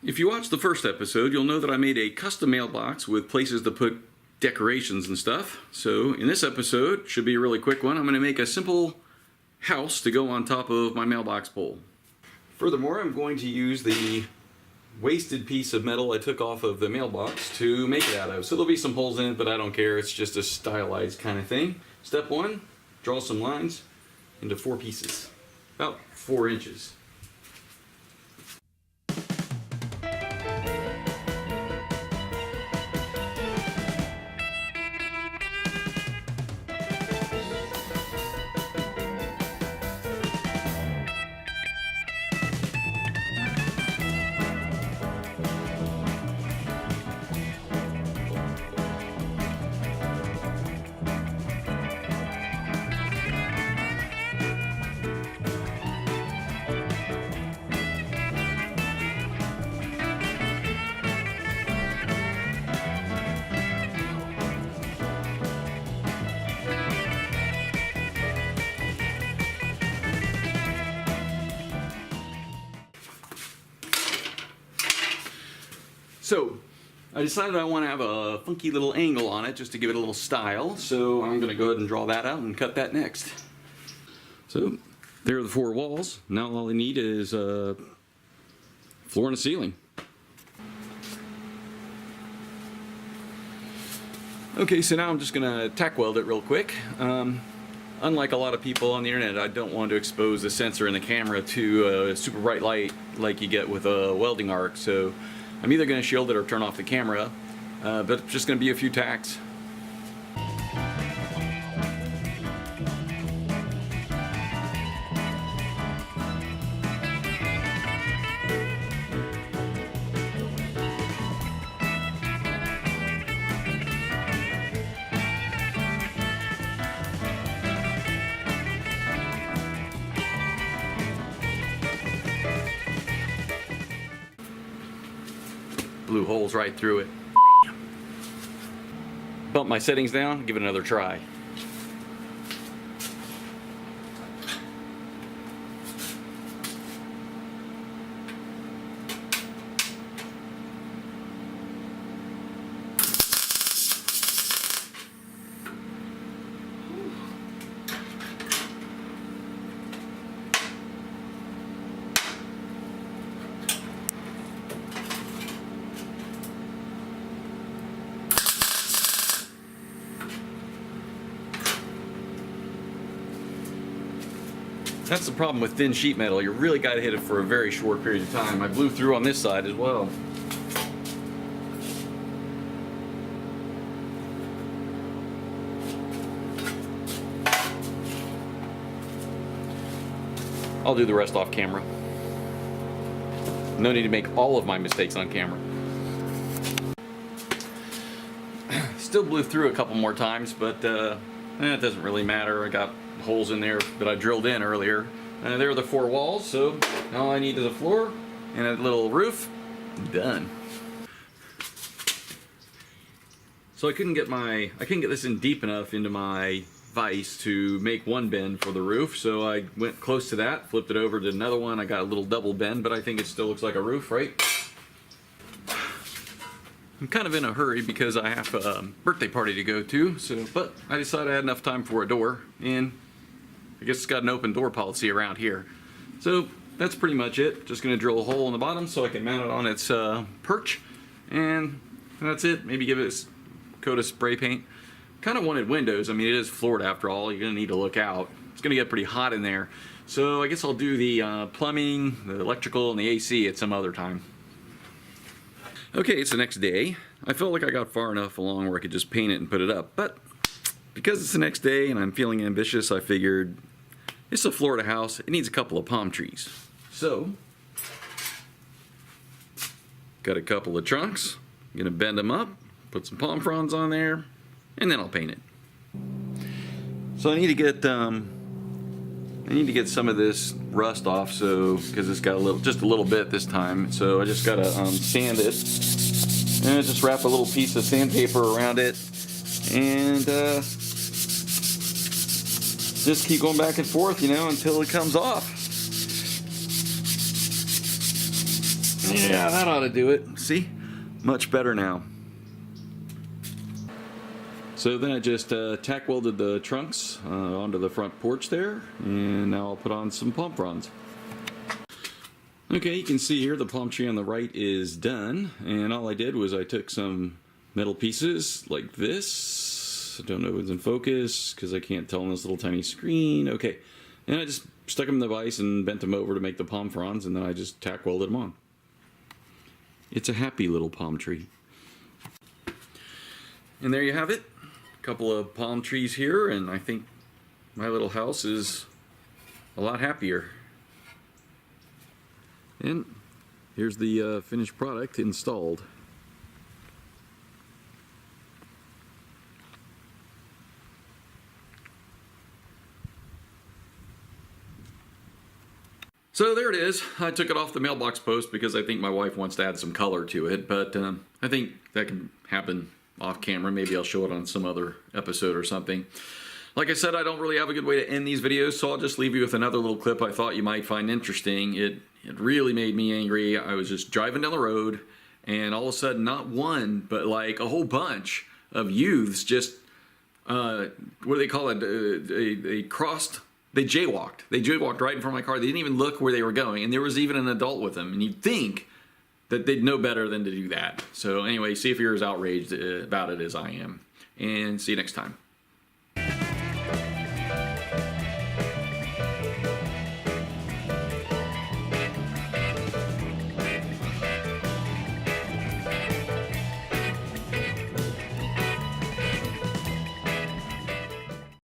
If you watched the first episode, you'll know that I made a custom mailbox with places to put decorations and stuff. So in this episode, should be a really quick one, I'm going to make a simple house to go on top of my mailbox pole. Furthermore, I'm going to use the wasted piece of metal I took off of the mailbox to make it out of. So there'll be some holes in it, but I don't care. It's just a stylized kind of thing. Step one, draw some lines into 4 pieces, about 4 inches. So, I decided I want to have a funky little angle on it just to give it a little style, so I'm going to go ahead and draw that out and cut that next. So, there are the 4 walls. Now all I need is a floor and a ceiling. Okay, so now I'm just going to tack weld it real quick. Unlike a lot of people on the internet, I don't want to expose the sensor in the camera to a super bright light like you get with a welding arc, so I'm either going to shield it or turn off the camera, but it's just going to be a few tacks. Blew holes right through it. Bump my settings down, give it another try. That's the problem with thin sheet metal. You really got to hit it for a very short period of time. I blew through on this side as well. I'll do the rest off camera. No need to make all of my mistakes on camera. Still blew through a couple more times, but it doesn't really matter. I got holes in there that I drilled in earlier. There are the 4 walls, so all I need is a floor and a little roof. Done. So I couldn't get this in deep enough into my vise to make one bend for the roof, so I went close to that, flipped it over to another one. I got a little double bend, but I think it still looks like a roof, right? I'm kind of in a hurry because I have a birthday party to go to, but I decided I had enough time for a door, and I guess it's got an open door policy around here. So that's pretty much it. Just going to drill a hole in the bottom so I can mount it on its perch, and that's it. Maybe give it a coat of spray paint. Kind of wanted windows. I mean, it is Florida after all. You're going to need to look out. It's going to get pretty hot in there. So I guess I'll do the plumbing, the electrical, and the AC at some other time. Okay, it's the next day. I felt like I got far enough along where I could just paint it and put it up, but because it's the next day and I'm feeling ambitious, I figured it's a Florida house. It needs a couple of palm trees. So, got a couple of trunks. I'm gonna bend them up, put some palm fronds on there, and then I'll paint it. So I need to get some of this rust off, so because it's got just a little bit this time. So I just gotta sand it, and I just wrap a little piece of sandpaper around it, and just keep going back and forth, you know, until it comes off. Yeah, that ought to do it. See? Much better now. So then I just tack welded the trunks onto the front porch there, and now I'll put on some palm fronds. Okay, you can see here the palm tree on the right is done, and all I did was I took some metal pieces like this. I don't know if it's in focus because I can't tell on this little tiny screen. Okay, and I just stuck them in the vise and bent them over to make the palm fronds, and then I just tack welded them on. It's a happy little palm tree. And there you have it. A couple of palm trees here, and I think my little house is a lot happier. And here's the finished product installed. So there it is. I took it off the mailbox post because I think my wife wants to add some color to it, but I think that can happen off camera. Maybe I'll show it on some other episode or something. Like I said, I don't really have a good way to end these videos, so I'll just leave you with another little clip I thought you might find interesting. It really made me angry. I was just driving down the road, and all of a sudden, not one, but like a whole bunch of youths just, what do they call it? They crossed, they jaywalked. They jaywalked right in front of my car. They didn't even look where they were going, and there was even an adult with them. And you'd think that they'd know better than to do that. So anyway, see if you're as outraged about it as I am. And see you next time.